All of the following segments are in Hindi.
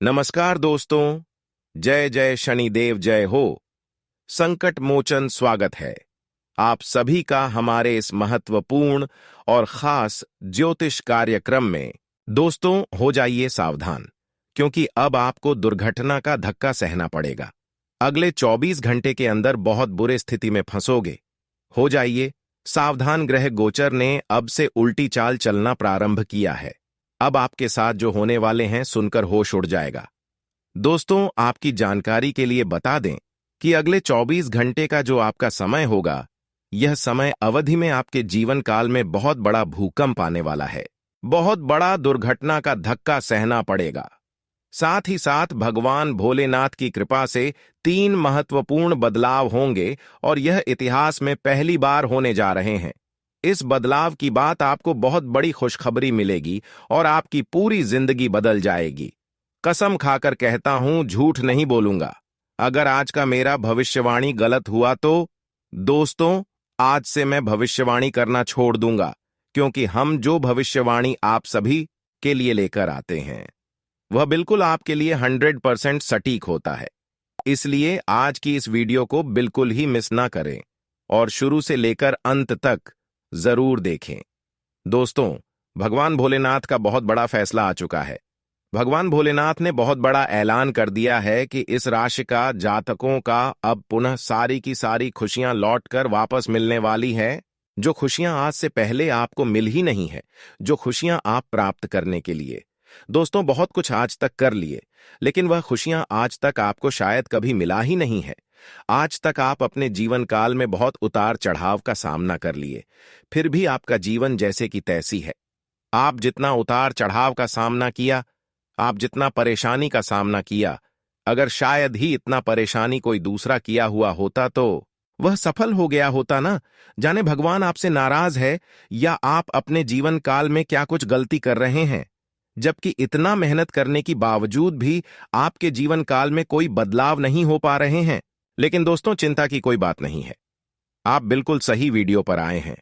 नमस्कार दोस्तों, जय जय शनिदेव जय हो। संकट मोचन स्वागत है आप सभी का हमारे इस महत्वपूर्ण और खास ज्योतिष कार्यक्रम में। दोस्तों, हो जाइए सावधान, क्योंकि अब आपको दुर्घटना का धक्का सहना पड़ेगा। अगले 24 घंटे के अंदर बहुत बुरे स्थिति में फंसोगे। हो जाइए सावधान, ग्रह गोचर ने अब से उल्टी चाल चलना प्रारंभ किया है। अब आपके साथ जो होने वाले हैं सुनकर होश उड़ जाएगा। दोस्तों, आपकी जानकारी के लिए बता दें कि अगले 24 घंटे का जो आपका समय होगा, यह समय अवधि में आपके जीवन काल में बहुत बड़ा भूकंप आने वाला है। बहुत बड़ा दुर्घटना का धक्का सहना पड़ेगा। साथ ही साथ भगवान भोलेनाथ की कृपा से 3 महत्वपूर्ण बदलाव होंगे और यह इतिहास में पहली बार होने जा रहे हैं। इस बदलाव की बात आपको बहुत बड़ी खुशखबरी मिलेगी और आपकी पूरी जिंदगी बदल जाएगी। कसम खाकर कहता हूं, झूठ नहीं बोलूंगा। अगर आज का मेरा भविष्यवाणी गलत हुआ तो दोस्तों, आज से मैं भविष्यवाणी करना छोड़ दूंगा, क्योंकि हम जो भविष्यवाणी आप सभी के लिए लेकर आते हैं वह बिल्कुल आपके लिए 100% सटीक होता है। इसलिए आज की इस वीडियो को बिल्कुल ही मिस ना करें और शुरू से लेकर अंत तक जरूर देखें। दोस्तों, भगवान भोलेनाथ का बहुत बड़ा फैसला आ चुका है। भगवान भोलेनाथ ने बहुत बड़ा ऐलान कर दिया है कि इस राशि का जातकों का अब पुनः सारी की सारी खुशियां लौटकर वापस मिलने वाली है। जो खुशियां आज से पहले आपको मिल ही नहीं है, जो खुशियां आप प्राप्त करने के लिए दोस्तों बहुत कुछ आज तक कर लिए, लेकिन वह खुशियां आज तक आपको शायद कभी मिला ही नहीं है। आज तक आप अपने जीवन काल में बहुत उतार चढ़ाव का सामना कर लिए, फिर भी आपका जीवन जैसे कि तैसी है। आप जितना उतार चढ़ाव का सामना किया, आप जितना परेशानी का सामना किया, अगर शायद ही इतना परेशानी कोई दूसरा किया हुआ होता तो वह सफल हो गया होता ना। जाने भगवान आपसे नाराज है या आप अपने जीवन काल में क्या कुछ गलती कर रहे हैं, जबकि इतना मेहनत करने की बावजूद भी आपके जीवन काल में कोई बदलाव नहीं हो पा रहे हैं। लेकिन दोस्तों, चिंता की कोई बात नहीं है। आप बिल्कुल सही वीडियो पर आए हैं।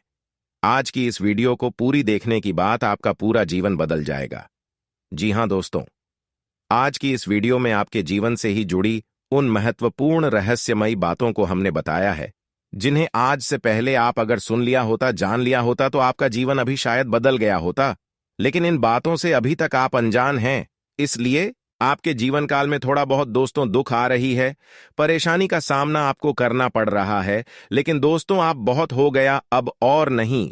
आज की इस वीडियो को पूरी देखने की बात आपका पूरा जीवन बदल जाएगा। जी हां दोस्तों, आज की इस वीडियो में आपके जीवन से ही जुड़ी उन महत्वपूर्ण रहस्यमयी बातों को हमने बताया है, जिन्हें आज से पहले आप अगर सुन लिया होता, जान लिया होता तो आपका जीवन अभी शायद बदल गया होता। लेकिन इन बातों से अभी तक आप अनजान हैं, इसलिए आपके जीवन काल में थोड़ा बहुत दोस्तों दुख आ रही है, परेशानी का सामना आपको करना पड़ रहा है। लेकिन दोस्तों, आप बहुत हो गया, अब और नहीं।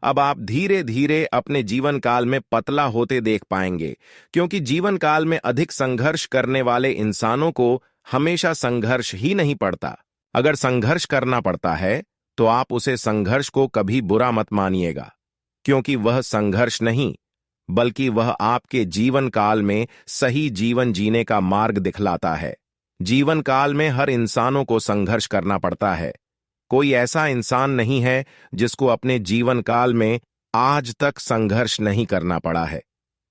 अब आप धीरे धीरे अपने जीवन काल में पतला होते देख पाएंगे, क्योंकि जीवन काल में अधिक संघर्ष करने वाले इंसानों को हमेशा संघर्ष ही नहीं पड़ता। अगर संघर्ष करना पड़ता है तो आप उसे संघर्ष को कभी बुरा मत मानिएगा, क्योंकि वह संघर्ष नहीं, बल्कि वह आपके जीवन काल में सही जीवन जीने का मार्ग दिखलाता है। जीवन काल में हर इंसानों को संघर्ष करना पड़ता है। कोई ऐसा इंसान नहीं है जिसको अपने जीवन काल में आज तक संघर्ष नहीं करना पड़ा है।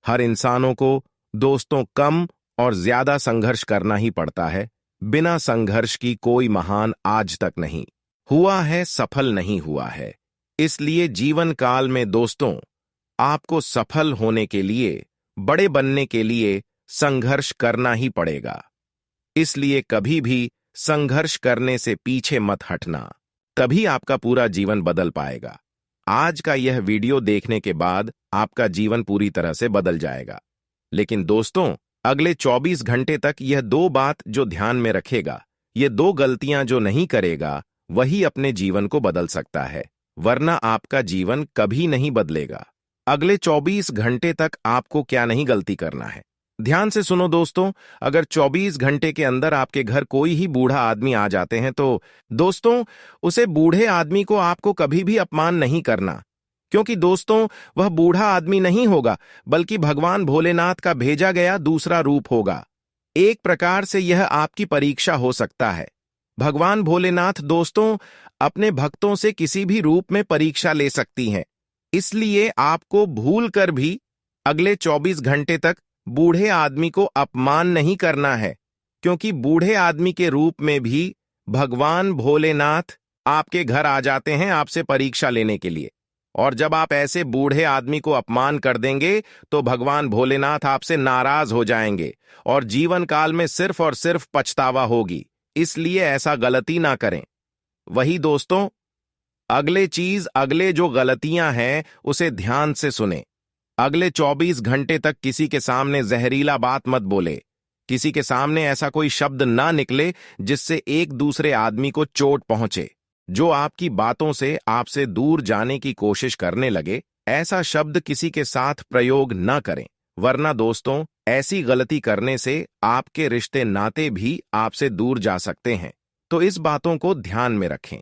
हर इंसानों को दोस्तों कम और ज्यादा संघर्ष करना ही पड़ता है। बिना संघर्ष की कोई महान आज तक नहीं हुआ है, सफल नहीं हुआ है। इसलिए जीवन काल में दोस्तों, आपको सफल होने के लिए, बड़े बनने के लिए संघर्ष करना ही पड़ेगा। इसलिए कभी भी संघर्ष करने से पीछे मत हटना, तभी आपका पूरा जीवन बदल पाएगा। आज का यह वीडियो देखने के बाद आपका जीवन पूरी तरह से बदल जाएगा। लेकिन दोस्तों, अगले 24 घंटे तक यह 2 बात जो ध्यान में रखेगा, ये 2 गलतियां जो नहीं करेगा, वही अपने जीवन को बदल सकता है, वरना आपका जीवन कभी नहीं बदलेगा। अगले 24 घंटे तक आपको क्या नहीं गलती करना है, ध्यान से सुनो दोस्तों। अगर 24 घंटे के अंदर आपके घर कोई ही बूढ़ा आदमी आ जाते हैं तो दोस्तों, उसे बूढ़े आदमी को आपको कभी भी अपमान नहीं करना, क्योंकि दोस्तों वह बूढ़ा आदमी नहीं होगा, बल्कि भगवान भोलेनाथ का भेजा गया दूसरा रूप होगा। एक प्रकार से यह आपकी परीक्षा हो सकता है। भगवान भोलेनाथ दोस्तों अपने भक्तों से किसी भी रूप में परीक्षा ले सकती हैं। इसलिए आपको भूल कर भी अगले 24 घंटे तक बूढ़े आदमी को अपमान नहीं करना है, क्योंकि बूढ़े आदमी के रूप में भी भगवान भोलेनाथ आपके घर आ जाते हैं आपसे परीक्षा लेने के लिए। और जब आप ऐसे बूढ़े आदमी को अपमान कर देंगे तो भगवान भोलेनाथ आपसे नाराज हो जाएंगे और जीवन काल में सिर्फ और सिर्फ पछतावा होगी। इसलिए ऐसा गलती ना करें। वही दोस्तों, अगले जो गलतियां हैं उसे ध्यान से सुने। अगले 24 घंटे तक किसी के सामने जहरीला बात मत बोले। किसी के सामने ऐसा कोई शब्द ना निकले जिससे एक दूसरे आदमी को चोट पहुंचे। जो आपकी बातों से आपसे दूर जाने की कोशिश करने लगे, ऐसा शब्द किसी के साथ प्रयोग न करें, वरना दोस्तों ऐसी गलती करने से आपके रिश्ते नाते भी आपसे दूर जा सकते हैं। तो इस बातों को ध्यान में रखें।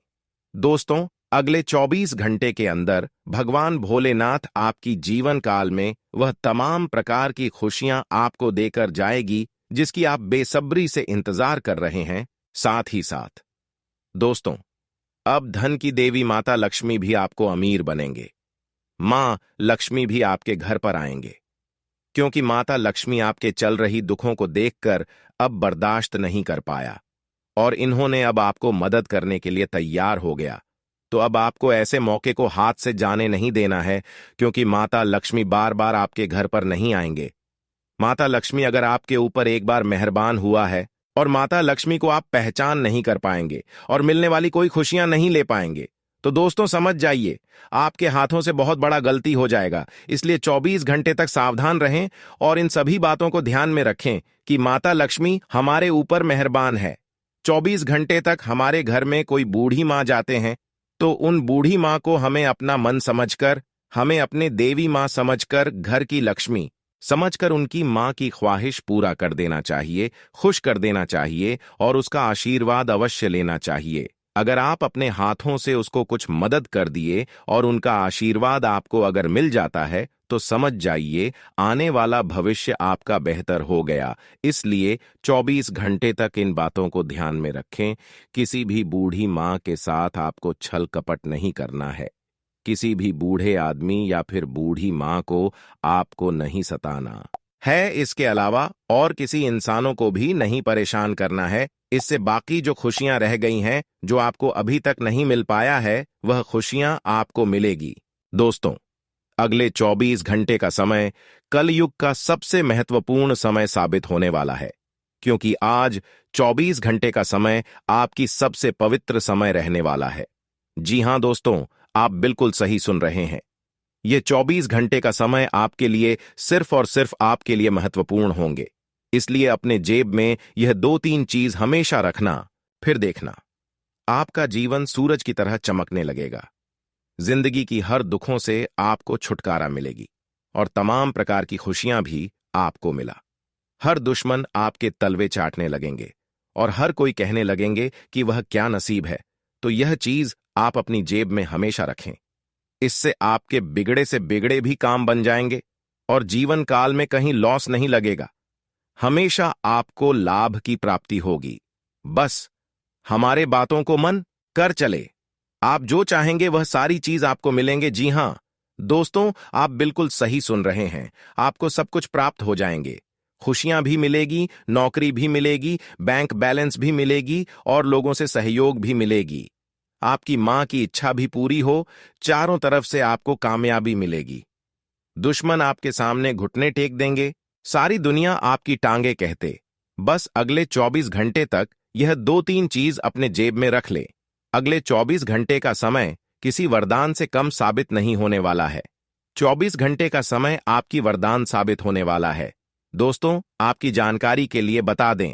दोस्तों, अगले 24 घंटे के अंदर भगवान भोलेनाथ आपकी जीवन काल में वह तमाम प्रकार की खुशियां आपको देकर जाएगी जिसकी आप बेसब्री से इंतजार कर रहे हैं। साथ ही साथ दोस्तों, अब धन की देवी माता लक्ष्मी भी आपको अमीर बनेंगे। मां लक्ष्मी भी आपके घर पर आएंगे, क्योंकि माता लक्ष्मी आपके चल रही दुखों को देखकर अब बर्दाश्त नहीं कर पाया और इन्होंने अब आपको मदद करने के लिए तैयार हो गया। तो अब आपको ऐसे मौके को हाथ से जाने नहीं देना है, क्योंकि माता लक्ष्मी बार बार आपके घर पर नहीं आएंगे। माता लक्ष्मी अगर आपके ऊपर एक बार मेहरबान हुआ है और माता लक्ष्मी को आप पहचान नहीं कर पाएंगे और मिलने वाली कोई खुशियां नहीं ले पाएंगे, तो दोस्तों समझ जाइए आपके हाथों से बहुत बड़ा गलती हो जाएगा। इसलिए 24 घंटे तक सावधान रहें और इन सभी बातों को ध्यान में रखें कि माता लक्ष्मी हमारे ऊपर मेहरबान है। 24 घंटे तक हमारे घर में कोई बूढ़ी माँ जाते हैं तो उन बूढ़ी माँ को हमें अपना मन समझकर, हमें अपने देवी माँ समझकर, घर की लक्ष्मी समझकर उनकी माँ की ख्वाहिश पूरा कर देना चाहिए, खुश कर देना चाहिए और उसका आशीर्वाद अवश्य लेना चाहिए। अगर आप अपने हाथों से उसको कुछ मदद कर दिए और उनका आशीर्वाद आपको अगर मिल जाता है, तो समझ जाइए आने वाला भविष्य आपका बेहतर हो गया। इसलिए 24 घंटे तक इन बातों को ध्यान में रखें। किसी भी बूढ़ी माँ के साथ आपको छल कपट नहीं करना है। किसी भी बूढ़े आदमी या फिर बूढ़ी माँ को आपको नहीं सताना है। इसके अलावा और किसी इंसानों को भी नहीं परेशान करना है। इससे बाकी जो खुशियां रह गई हैं, जो आपको अभी तक नहीं मिल पाया है, वह खुशियां आपको मिलेगी। दोस्तों, अगले 24 घंटे का समय कलयुग का सबसे महत्वपूर्ण समय साबित होने वाला है, क्योंकि आज 24 घंटे का समय आपकी सबसे पवित्र समय रहने वाला है। जी हां दोस्तों, आप बिल्कुल सही सुन रहे हैं। ये 24 घंटे का समय आपके लिए सिर्फ और सिर्फ आपके लिए महत्वपूर्ण होंगे। इसलिए अपने जेब में यह 2-3 चीज हमेशा रखना। फिर देखना आपका जीवन सूरज की तरह चमकने लगेगा। जिंदगी की हर दुखों से आपको छुटकारा मिलेगी और तमाम प्रकार की खुशियां भी आपको मिला। हर दुश्मन आपके तलवे चाटने लगेंगे और हर कोई कहने लगेंगे कि वह क्या नसीब है। तो यह चीज आप अपनी जेब में हमेशा रखें। इससे आपके बिगड़े से बिगड़े भी काम बन जाएंगे और जीवन काल में कहीं लॉस नहीं लगेगा। हमेशा आपको लाभ की प्राप्ति होगी। बस हमारे बातों को मन कर चले। आप जो चाहेंगे वह सारी चीज आपको मिलेंगे। जी हां दोस्तों, आप बिल्कुल सही सुन रहे हैं। आपको सब कुछ प्राप्त हो जाएंगे। खुशियां भी मिलेगी, नौकरी भी मिलेगी, बैंक बैलेंस भी मिलेगी और लोगों से सहयोग भी मिलेगी। आपकी मां की इच्छा भी पूरी हो, चारों तरफ से आपको कामयाबी मिलेगी। दुश्मन आपके सामने घुटने टेक देंगे, सारी दुनिया आपकी टांगे कहते। बस अगले 24 घंटे तक यह 2-3 चीज अपने जेब में रख ले। अगले 24 घंटे का समय किसी वरदान से कम साबित नहीं होने वाला है। 24 घंटे का समय आपकी वरदान साबित होने वाला है। दोस्तों, आपकी जानकारी के लिए बता दें,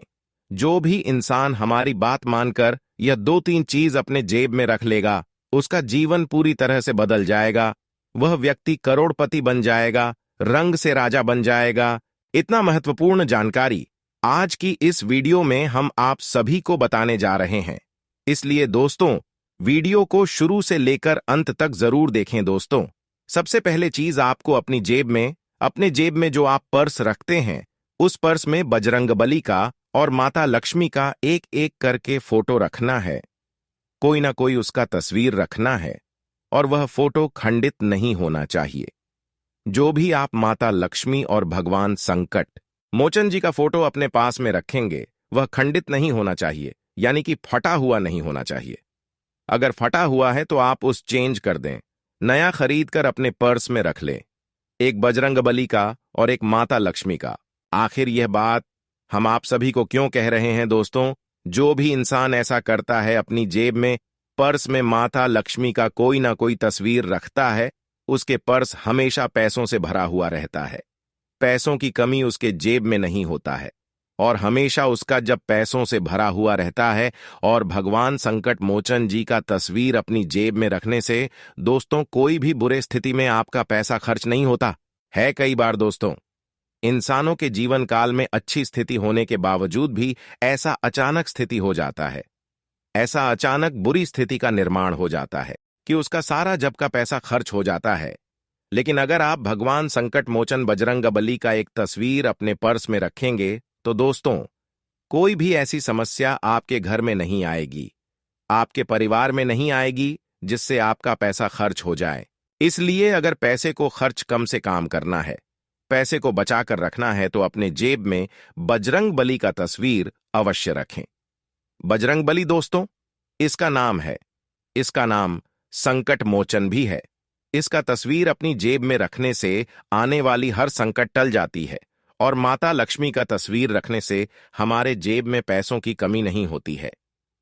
जो भी इंसान हमारी बात मानकर यह 2-3 चीज अपने जेब में रख लेगा, उसका जीवन पूरी तरह से बदल जाएगा। वह व्यक्ति करोड़पति बन जाएगा, रंग से राजा बन जाएगा। इतना महत्वपूर्ण जानकारी आज की इस वीडियो में हम आप सभी को बताने जा रहे हैं। इसलिए दोस्तों, वीडियो को शुरू से लेकर अंत तक जरूर देखें। दोस्तों, सबसे पहले चीज आपको अपने जेब में जो आप पर्स रखते हैं, उस पर्स में बजरंगबली का और माता लक्ष्मी का एक एक करके फोटो रखना है। कोई ना कोई उसका तस्वीर रखना है और वह फोटो खंडित नहीं होना चाहिए। जो भी आप माता लक्ष्मी और भगवान संकट मोचन जी का फोटो अपने पास में रखेंगे, वह खंडित नहीं होना चाहिए, यानी कि फटा हुआ नहीं होना चाहिए। अगर फटा हुआ है तो आप उस चेंज कर दें। नया खरीद कर अपने पर्स में रख लें, एक बजरंगबली का और एक माता लक्ष्मी का। आखिर यह बात हम आप सभी को क्यों कह रहे हैं दोस्तों? जो भी इंसान ऐसा करता है, अपनी जेब में, पर्स में माता लक्ष्मी का कोई ना कोई तस्वीर रखता है, उसके पर्स हमेशा पैसों से भरा हुआ रहता है। पैसों की कमी उसके जेब में नहीं होता है। और हमेशा उसका जब पैसों से भरा हुआ रहता है और भगवान संकट मोचन जी का तस्वीर अपनी जेब में रखने से दोस्तों कोई भी बुरे स्थिति में आपका पैसा खर्च नहीं होता है। कई बार दोस्तों इंसानों के जीवन काल में अच्छी स्थिति होने के बावजूद भी ऐसा अचानक स्थिति हो जाता है, ऐसा अचानक बुरी स्थिति का निर्माण हो जाता है कि उसका सारा जब का पैसा खर्च हो जाता है। लेकिन अगर आप भगवान संकट मोचन बजरंगबली का एक तस्वीर अपने पर्स में रखेंगे तो दोस्तों कोई भी ऐसी समस्या आपके घर में नहीं आएगी, आपके परिवार में नहीं आएगी जिससे आपका पैसा खर्च हो जाए। इसलिए अगर पैसे को खर्च कम से काम करना है, पैसे को बचाकर रखना है, तो अपने जेब में बजरंगबली का तस्वीर अवश्य रखें। बजरंगबली दोस्तों इसका नाम है, इसका नाम संकट मोचन भी है। इसका तस्वीर अपनी जेब में रखने से आने वाली हर संकट टल जाती है और माता लक्ष्मी का तस्वीर रखने से हमारे जेब में पैसों की कमी नहीं होती है।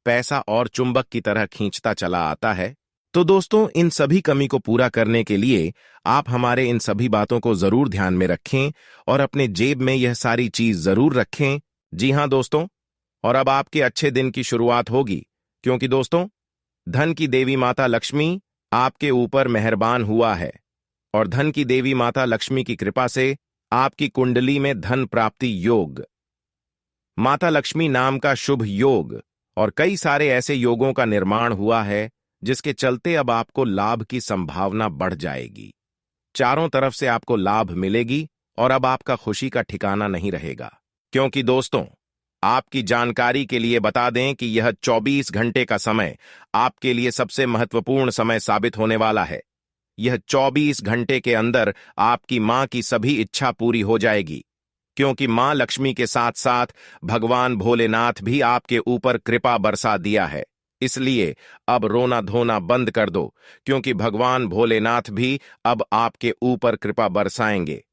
पैसा और चुंबक की तरह खींचता चला आता है। तो दोस्तों इन सभी कमी को पूरा करने के लिए आप हमारे इन सभी बातों को जरूर ध्यान में रखें और अपने जेब में यह सारी चीज जरूर रखें। जी हां दोस्तों, और अब आपके अच्छे दिन की शुरुआत होगी, क्योंकि दोस्तों धन की देवी माता लक्ष्मी आपके ऊपर मेहरबान हुआ है और धन की देवी माता लक्ष्मी की कृपा से आपकी कुंडली में धन प्राप्ति योग, माता लक्ष्मी नाम का शुभ योग और कई सारे ऐसे योगों का निर्माण हुआ है जिसके चलते अब आपको लाभ की संभावना बढ़ जाएगी। चारों तरफ से आपको लाभ मिलेगी और अब आपका खुशी का ठिकाना नहीं रहेगा। क्योंकि दोस्तों आपकी जानकारी के लिए बता दें कि यह 24 घंटे का समय आपके लिए सबसे महत्वपूर्ण समय साबित होने वाला है। यह 24 घंटे के अंदर आपकी मां की सभी इच्छा पूरी हो जाएगी, क्योंकि मां लक्ष्मी के साथ साथ भगवान भोलेनाथ भी आपके ऊपर कृपा बरसा दिया है। इसलिए अब रोना धोना बंद कर दो, क्योंकि भगवान भोलेनाथ भी अब आपके ऊपर कृपा बरसाएंगे।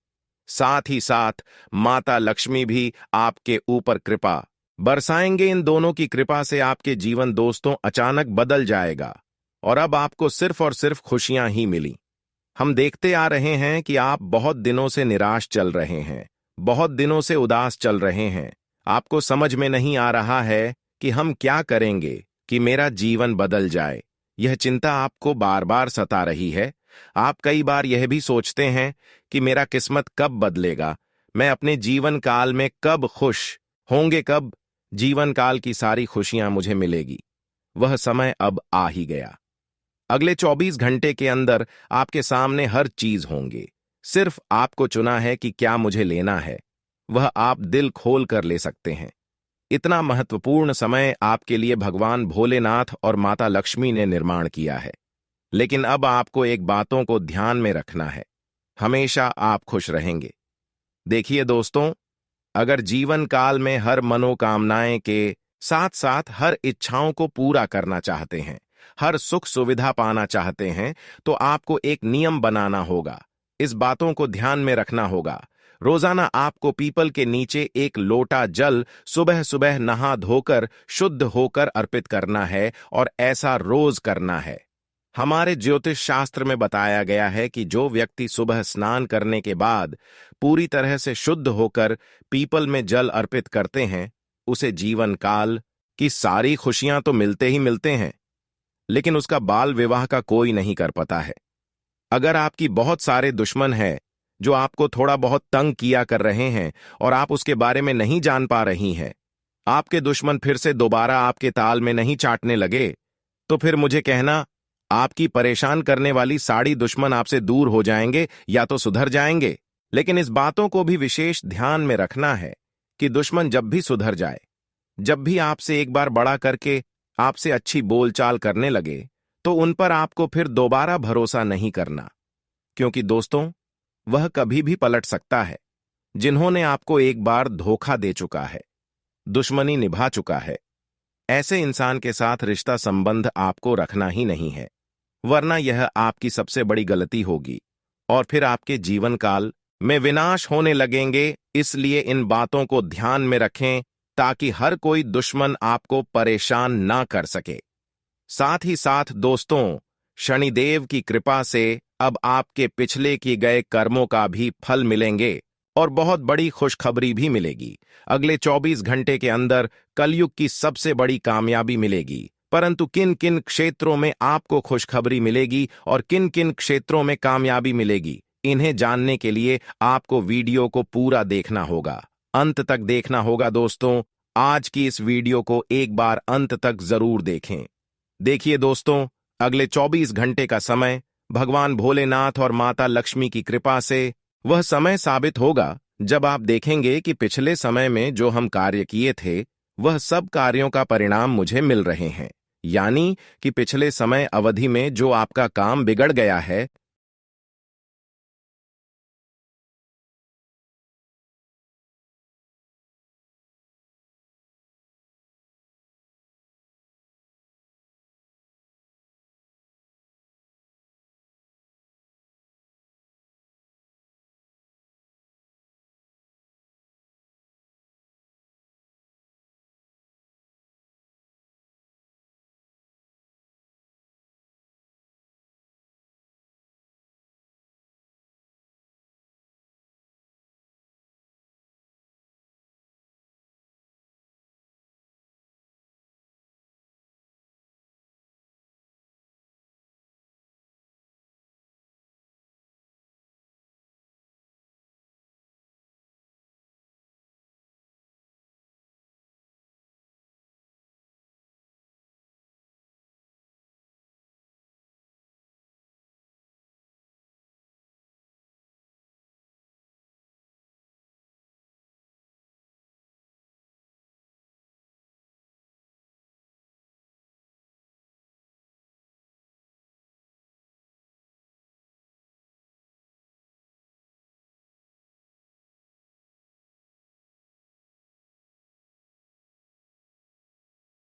साथ ही साथ माता लक्ष्मी भी आपके ऊपर कृपा बरसाएंगे। इन दोनों की कृपा से आपके जीवन दोस्तों अचानक बदल जाएगा और अब आपको सिर्फ और सिर्फ खुशियां ही मिली। हम देखते आ रहे हैं कि आप बहुत दिनों से निराश चल रहे हैं, बहुत दिनों से उदास चल रहे हैं। आपको समझ में नहीं आ रहा है कि हम क्या करेंगे कि मेरा जीवन बदल जाए। यह चिंता आपको बार बार सता रही है। आप कई बार यह भी सोचते हैं कि मेरा किस्मत कब बदलेगा, मैं अपने जीवन काल में कब खुश होंगे, कब जीवन काल की सारी खुशियां मुझे मिलेगी। वह समय अब आ ही गया। अगले 24 घंटे के अंदर आपके सामने हर चीज होंगे। सिर्फ आपको चुना है कि क्या मुझे लेना है, वह आप दिल खोल कर ले सकते हैं। इतना महत्वपूर्ण समय आपके लिए भगवान भोलेनाथ और माता लक्ष्मी ने निर्माण किया है। लेकिन अब आपको एक बातों को ध्यान में रखना है, हमेशा आप खुश रहेंगे। देखिए दोस्तों, अगर जीवन काल में हर मनोकामनाएं के साथ साथ हर इच्छाओं को पूरा करना चाहते हैं, हर सुख सुविधा पाना चाहते हैं, तो आपको एक नियम बनाना होगा। इस बातों को ध्यान में रखना होगा। रोजाना आपको पीपल के नीचे एक लोटा जल सुबह सुबह नहा धोकर शुद्ध होकर अर्पित करना है और ऐसा रोज करना है। हमारे ज्योतिष शास्त्र में बताया गया है कि जो व्यक्ति सुबह स्नान करने के बाद पूरी तरह से शुद्ध होकर पीपल में जल अर्पित करते हैं, उसे जीवन काल की सारी खुशियां तो मिलते ही मिलते हैं, लेकिन उसका बाल विवाह का कोई नहीं कर पाता है। अगर आपकी बहुत सारे दुश्मन हैं जो आपको थोड़ा बहुत तंग किया कर रहे हैं और आप उसके बारे में नहीं जान पा रही हैं, आपके दुश्मन फिर से दोबारा आपके ताल में नहीं चाटने लगे, तो फिर मुझे कहना, आपकी परेशान करने वाली साड़ी दुश्मन आपसे दूर हो जाएंगे या तो सुधर जाएंगे। लेकिन इस बातों को भी विशेष ध्यान में रखना है कि दुश्मन जब भी सुधर जाए, जब भी आपसे एक बार बड़ा करके आपसे अच्छी बोलचाल करने लगे, तो उन पर आपको फिर दोबारा भरोसा नहीं करना, क्योंकि दोस्तों वह कभी भी पलट सकता है। जिन्होंने आपको एक बार धोखा दे चुका है, दुश्मनी निभा चुका है, ऐसे इंसान के साथ रिश्ता संबंध आपको रखना ही नहीं है। वरना यह आपकी सबसे बड़ी गलती होगी और फिर आपके जीवन काल में विनाश होने लगेंगे। इसलिए इन बातों को ध्यान में रखें ताकि हर कोई दुश्मन आपको परेशान ना कर सके। साथ ही साथ दोस्तों, शनिदेव की कृपा से अब आपके पिछले किए गए कर्मों का भी फल मिलेंगे और बहुत बड़ी खुशखबरी भी मिलेगी। अगले 24 घंटे के अंदर कलयुग की सबसे बड़ी कामयाबी मिलेगी। परंतु किन किन क्षेत्रों में आपको खुशखबरी मिलेगी और किन किन क्षेत्रों में कामयाबी मिलेगी, इन्हें जानने के लिए आपको वीडियो को पूरा देखना होगा, अंत तक देखना होगा। दोस्तों, आज की इस वीडियो को एक बार अंत तक जरूर देखें। देखिए दोस्तों, अगले 24 घंटे का समय भगवान भोलेनाथ और माता लक्ष्मी की कृपा से वह समय साबित होगा जब आप देखेंगे कि पिछले समय में जो हम कार्य किए थे वह सब कार्यों का परिणाम मुझे मिल रहे हैं। यानी कि पिछले समय अवधि में जो आपका काम बिगड़ गया है,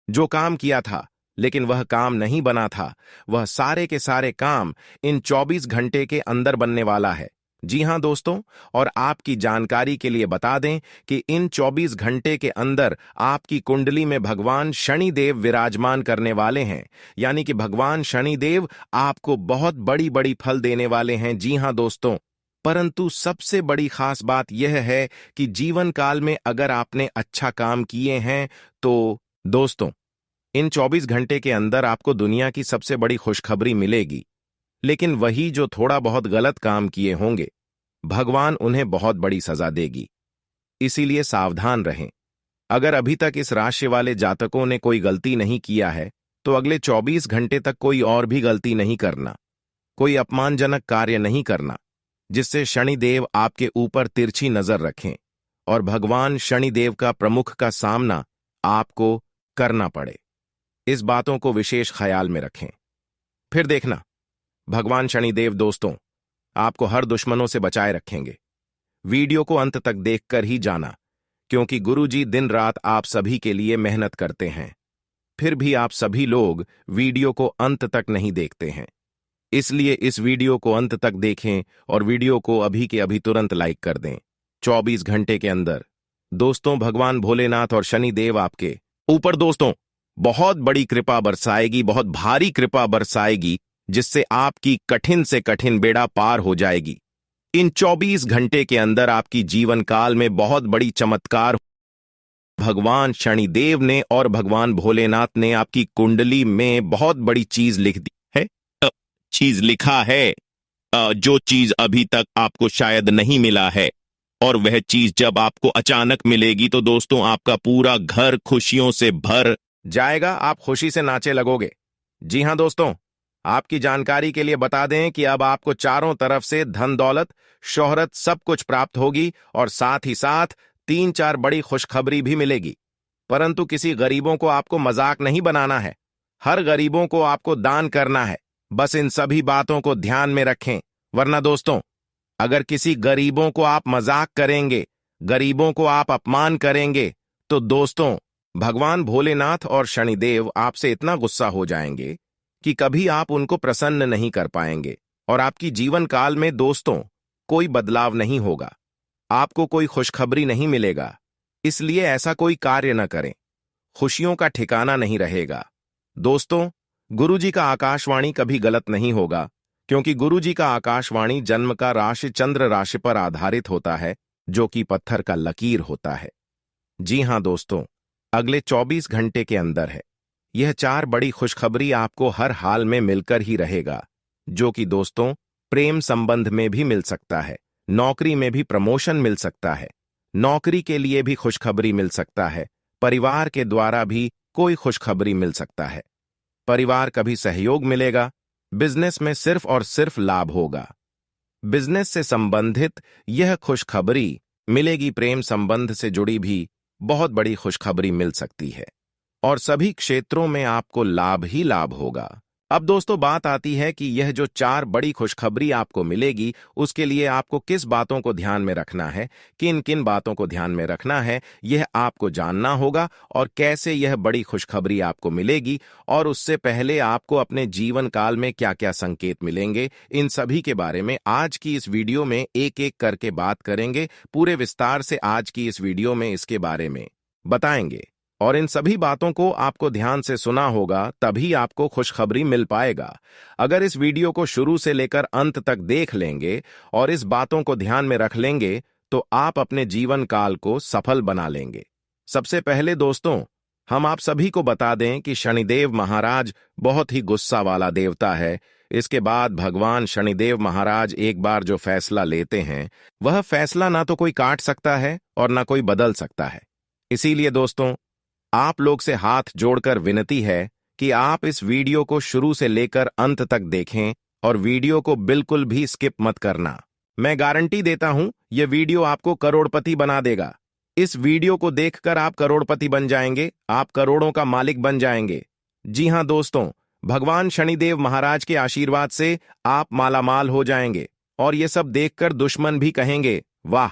जो काम किया था लेकिन वह काम नहीं बना था, वह सारे के सारे काम इन 24 घंटे के अंदर बनने वाला है। जी हां दोस्तों, और आपकी जानकारी के लिए बता दें कि इन 24 घंटे के अंदर आपकी कुंडली में भगवान शनिदेव विराजमान करने वाले हैं। यानी कि भगवान शनिदेव आपको बहुत बड़ी बड़ी फल देने वाले हैं। जी हां दोस्तों, परंतु सबसे बड़ी खास बात यह है कि जीवन काल में अगर आपने अच्छा काम किए हैं तो दोस्तों, इन 24 घंटे के अंदर आपको दुनिया की सबसे बड़ी खुशखबरी मिलेगी। लेकिन वही जो थोड़ा बहुत गलत काम किए होंगे, भगवान उन्हें बहुत बड़ी सजा देगी। इसीलिए सावधान रहें। अगर अभी तक इस राशि वाले जातकों ने कोई गलती नहीं किया है तो अगले 24 घंटे तक कोई और भी गलती नहीं करना, कोई अपमानजनक कार्य नहीं करना जिससे शनिदेव आपके ऊपर तिरछी नजर रखें और भगवान शनिदेव का प्रमुख का सामना आपको करना पड़े। इस बातों को विशेष ख्याल में रखें। फिर देखना, भगवान शनिदेव दोस्तों आपको हर दुश्मनों से बचाए रखेंगे। वीडियो को अंत तक देखकर ही जाना, क्योंकि गुरुजी दिन रात आप सभी के लिए मेहनत करते हैं। फिर भी आप सभी लोग वीडियो को अंत तक नहीं देखते हैं। इसलिए इस वीडियो को अंत तक देखें और वीडियो को अभी के अभी तुरंत लाइक कर दें। 24 घंटे के अंदर दोस्तों भगवान भोलेनाथ और शनिदेव आपके ऊपर दोस्तों बहुत बड़ी कृपा बरसाएगी, बहुत भारी कृपा बरसाएगी, जिससे आपकी कठिन से कठिन बेड़ा पार हो जाएगी। इन 24 घंटे के अंदर आपकी जीवन काल में बहुत बड़ी चमत्कार भगवान शनिदेव ने और भगवान भोलेनाथ ने आपकी कुंडली में बहुत बड़ी चीज लिख दी है। चीज लिखा है, जो चीज अभी तक आपको शायद नहीं मिला है, और वह चीज जब आपको अचानक मिलेगी तो दोस्तों आपका पूरा घर खुशियों से भर जाएगा। आप खुशी से नाचे लगोगे। जी हां दोस्तों, आपकी जानकारी के लिए बता दें कि अब आपको चारों तरफ से धन दौलत, शोहरत सब कुछ प्राप्त होगी और साथ ही साथ 3-4 बड़ी खुशखबरी भी मिलेगी। परंतु किसी गरीबों को आपको मजाक नहीं बनाना है, हर गरीबों को आपको दान करना है। बस इन सभी बातों को ध्यान में रखें, वरना दोस्तों अगर किसी गरीबों को आप मजाक करेंगे, गरीबों को आप अपमान करेंगे, तो दोस्तों भगवान भोलेनाथ और शनिदेव आपसे इतना गुस्सा हो जाएंगे कि कभी आप उनको प्रसन्न नहीं कर पाएंगे और आपकी जीवन काल में दोस्तों कोई बदलाव नहीं होगा, आपको कोई खुशखबरी नहीं मिलेगा। इसलिए ऐसा कोई कार्य न करें, खुशियों का ठिकाना नहीं रहेगा। दोस्तों, गुरुजी का आकाशवाणी कभी गलत नहीं होगा, क्योंकि गुरुजी का आकाशवाणी जन्म का राशि चंद्र राशि पर आधारित होता है, जो कि पत्थर का लकीर होता है। जी हां दोस्तों, अगले 24 घंटे के अंदर है यह 4 बड़ी खुशखबरी आपको हर हाल में मिलकर ही रहेगा, जो कि दोस्तों प्रेम संबंध में भी मिल सकता है, नौकरी में भी प्रमोशन मिल सकता है, नौकरी के लिए भी खुशखबरी मिल सकता है, परिवार के द्वारा भी कोई खुशखबरी मिल सकता है। परिवार का भी सहयोग मिलेगा, बिजनेस में सिर्फ और सिर्फ लाभ होगा। बिजनेस से संबंधित यह खुशखबरी मिलेगी, प्रेम संबंध से जुड़ी भी बहुत बड़ी खुशखबरी मिल सकती है और सभी क्षेत्रों में आपको लाभ ही लाभ होगा। अब दोस्तों बात आती है कि यह जो 4 बड़ी खुशखबरी आपको मिलेगी, उसके लिए आपको किस बातों को ध्यान में रखना है, किन किन बातों को ध्यान में रखना है, यह आपको जानना होगा और कैसे यह बड़ी खुशखबरी आपको मिलेगी और उससे पहले आपको अपने जीवन काल में क्या क्या संकेत मिलेंगे, इन सभी के बारे में आज की इस वीडियो में एक एक करके बात करेंगे। पूरे विस्तार से आज की इस वीडियो में इसके बारे में बताएंगे और इन सभी बातों को आपको ध्यान से सुना होगा, तभी आपको खुशखबरी मिल पाएगा। अगर इस वीडियो को शुरू से लेकर अंत तक देख लेंगे और इस बातों को ध्यान में रख लेंगे, तो आप अपने जीवन काल को सफल बना लेंगे। सबसे पहले दोस्तों, हम आप सभी को बता दें कि शनिदेव महाराज बहुत ही गुस्सा वाला देवता है। इसके बाद भगवान शनिदेव महाराज एक बार जो फैसला लेते हैं, वह फैसला ना तो कोई काट सकता है और ना कोई बदल सकता है। इसीलिए दोस्तों, आप लोग से हाथ जोड़कर विनती है कि आप इस वीडियो को शुरू से लेकर अंत तक देखें और वीडियो को बिल्कुल भी स्किप मत करना। मैं गारंटी देता हूं, यह वीडियो आपको करोड़पति बना देगा। इस वीडियो को देखकर आप करोड़पति बन जाएंगे, आप करोड़ों का मालिक बन जाएंगे। जी हां दोस्तों, भगवान शनिदेव महाराज के आशीर्वाद से आप मालामाल हो जाएंगे और ये सब देखकर दुश्मन भी कहेंगे, वाह,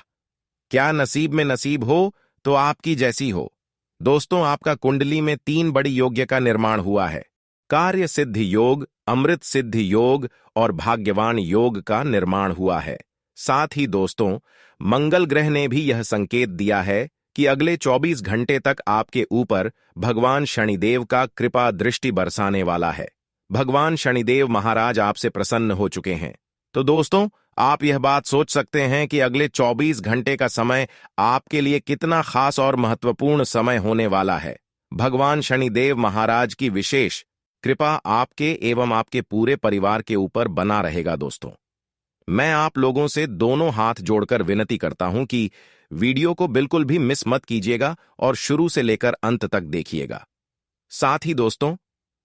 क्या नसीब में नसीब हो तो आपकी जैसी हो। दोस्तों, आपका कुंडली में 3 बड़ी योग्य का निर्माण हुआ है। कार्य सिद्धि योग, अमृत सिद्धि योग और भाग्यवान योग का निर्माण हुआ है। साथ ही दोस्तों, मंगल ग्रह ने भी यह संकेत दिया है कि अगले 24 घंटे तक आपके ऊपर भगवान शनिदेव का कृपा दृष्टि बरसाने वाला है। भगवान शनिदेव महाराज आपसे प्रसन्न हो चुके हैं। तो दोस्तों, आप यह बात सोच सकते हैं कि अगले 24 घंटे का समय आपके लिए कितना खास और महत्वपूर्ण समय होने वाला है। भगवान शनिदेव महाराज की विशेष कृपा आपके एवं आपके पूरे परिवार के ऊपर बना रहेगा। दोस्तों, मैं आप लोगों से दोनों हाथ जोड़कर विनती करता हूं कि वीडियो को बिल्कुल भी मिस मत कीजिएगा और शुरू से लेकर अंत तक देखिएगा। साथ ही दोस्तों,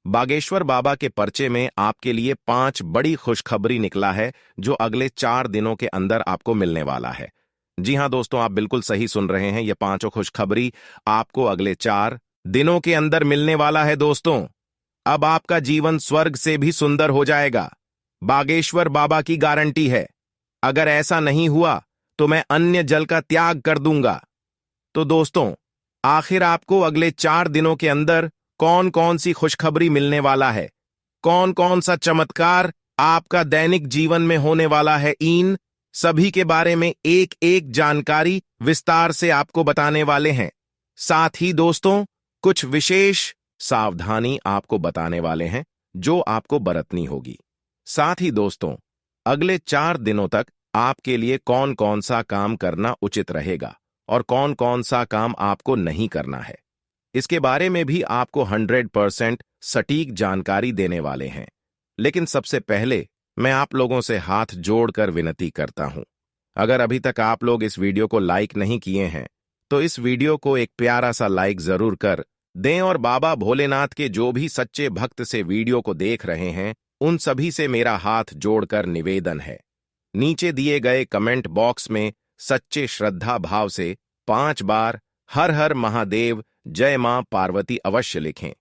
बागेश्वर बाबा के पर्चे में आपके लिए 5 बड़ी खुशखबरी निकला है, जो अगले 4 दिनों के अंदर आपको मिलने वाला है। जी हां दोस्तों, आप बिल्कुल सही सुन रहे हैं, ये 5 खुशखबरी आपको अगले 4 दिनों के अंदर मिलने वाला है। दोस्तों, अब आपका जीवन स्वर्ग से भी सुंदर हो जाएगा, बागेश्वर बाबा की गारंटी है। अगर ऐसा नहीं हुआ तो मैं अन्य जल का त्याग कर दूंगा। तो दोस्तों, आखिर आपको अगले 4 दिनों के अंदर कौन कौन सी खुशखबरी मिलने वाला है, कौन कौन सा चमत्कार आपका दैनिक जीवन में होने वाला है, इन सभी के बारे में एक एक जानकारी विस्तार से आपको बताने वाले हैं। साथ ही दोस्तों, कुछ विशेष सावधानी आपको बताने वाले हैं जो आपको बरतनी होगी। साथ ही दोस्तों, अगले 4 दिनों तक आपके लिए कौन कौन सा काम करना उचित रहेगा और कौन कौन सा काम आपको नहीं करना है, इसके बारे में भी आपको 100% सटीक जानकारी देने वाले हैं। लेकिन सबसे पहले मैं आप लोगों से हाथ जोड़कर विनती करता हूं, अगर अभी तक आप लोग इस वीडियो को लाइक नहीं किए हैं तो इस वीडियो को एक प्यारा सा लाइक जरूर कर दें और बाबा भोलेनाथ के जो भी सच्चे भक्त से वीडियो को देख रहे हैं, उन सभी से मेरा हाथ जोड़कर निवेदन है, नीचे दिए गए कमेंट बॉक्स में सच्चे श्रद्धा भाव से 5 बार हर हर महादेव जय मां पार्वती अवश्य लिखें।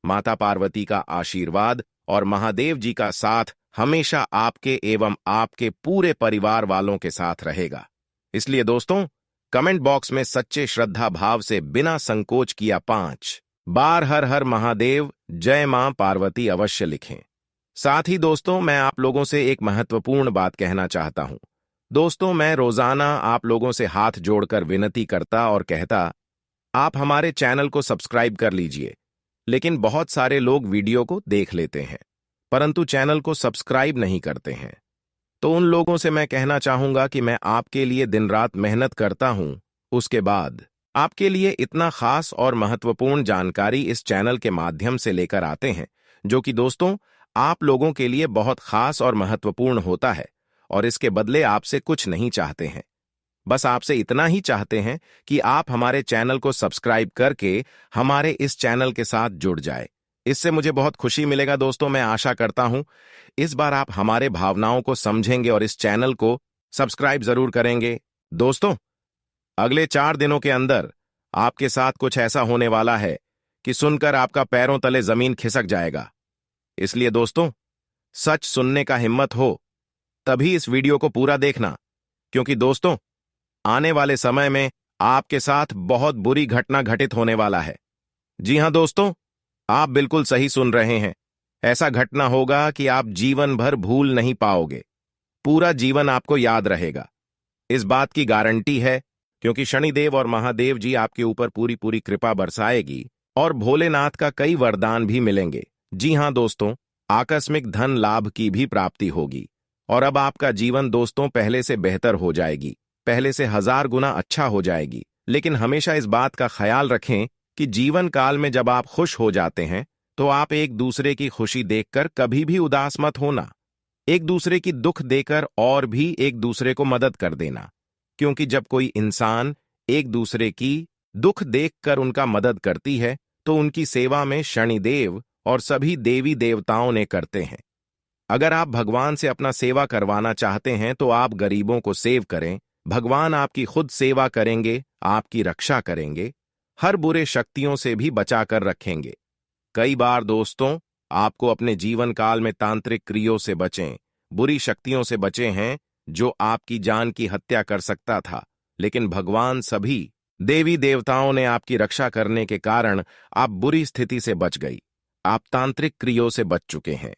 माता पार्वती का आशीर्वाद और महादेव जी का साथ हमेशा आपके एवं आपके पूरे परिवार वालों के साथ रहेगा। इसलिए दोस्तों, कमेंट बॉक्स में सच्चे श्रद्धा भाव से बिना संकोच किया 5 बार हर हर महादेव जय मां पार्वती अवश्य लिखें। साथ ही दोस्तों, मैं आप लोगों से एक महत्वपूर्ण बात कहना चाहता हूं। दोस्तों, मैं रोजाना आप लोगों से हाथ जोड़कर विनती करता और कहता, आप हमारे चैनल को सब्सक्राइब कर लीजिए। लेकिन बहुत सारे लोग वीडियो को देख लेते हैं, परंतु चैनल को सब्सक्राइब नहीं करते हैं। तो उन लोगों से मैं कहना चाहूंगा कि मैं आपके लिए दिन रात मेहनत करता हूं, उसके बाद आपके लिए इतना खास और महत्वपूर्ण जानकारी इस चैनल के माध्यम से लेकर आते हैं, जो कि दोस्तों आप लोगों के लिए बहुत खास और महत्वपूर्ण होता है। और इसके बदले आपसे कुछ नहीं चाहते हैं, बस आपसे इतना ही चाहते हैं कि आप हमारे चैनल को सब्सक्राइब करके हमारे इस चैनल के साथ जुड़ जाए। इससे मुझे बहुत खुशी मिलेगा दोस्तों। मैं आशा करता हूं इस बार आप हमारे भावनाओं को समझेंगे और इस चैनल को सब्सक्राइब जरूर करेंगे। दोस्तों, अगले 4 दिनों के अंदर आपके साथ कुछ ऐसा होने वाला है कि सुनकर आपका पैरों तले जमीन खिसक जाएगा। इसलिए दोस्तों, सच सुनने का हिम्मत हो तभी इस वीडियो को पूरा देखना, क्योंकि दोस्तों आने वाले समय में आपके साथ बहुत बुरी घटना घटित होने वाला है। जी हां दोस्तों, आप बिल्कुल सही सुन रहे हैं। ऐसा घटना होगा कि आप जीवन भर भूल नहीं पाओगे, पूरा जीवन आपको याद रहेगा। इस बात की गारंटी है, क्योंकि शनिदेव और महादेव जी आपके ऊपर पूरी पूरी कृपा बरसाएगी और भोलेनाथ का कई वरदान भी मिलेंगे। जी हां दोस्तों, आकस्मिक धन लाभ की भी प्राप्ति होगी और अब आपका जीवन दोस्तों पहले से बेहतर हो जाएगी, पहले से 1000 गुना अच्छा हो जाएगी। लेकिन हमेशा इस बात का ख्याल रखें कि जीवन काल में जब आप खुश हो जाते हैं तो आप एक दूसरे की खुशी देखकर कभी भी उदास मत होना। एक दूसरे की दुख देकर और भी एक दूसरे को मदद कर देना, क्योंकि जब कोई इंसान एक दूसरे की दुख देखकर उनका मदद करती है तो उनकी सेवा में शनिदेव और सभी देवी देवताओं ने करते हैं। अगर आप भगवान से अपना सेवा करवाना चाहते हैं तो आप गरीबों को सेव करें। भगवान आपकी खुद सेवा करेंगे, आपकी रक्षा करेंगे, हर बुरे शक्तियों से भी बचाकर रखेंगे। कई बार दोस्तों आपको अपने जीवन काल में तांत्रिक क्रियों से बचें, बुरी शक्तियों से बचे हैं जो आपकी जान की हत्या कर सकता था, लेकिन भगवान सभी देवी देवताओं ने आपकी रक्षा करने के कारण आप बुरी स्थिति से बच गई। आप तांत्रिक क्रियों से बच चुके हैं।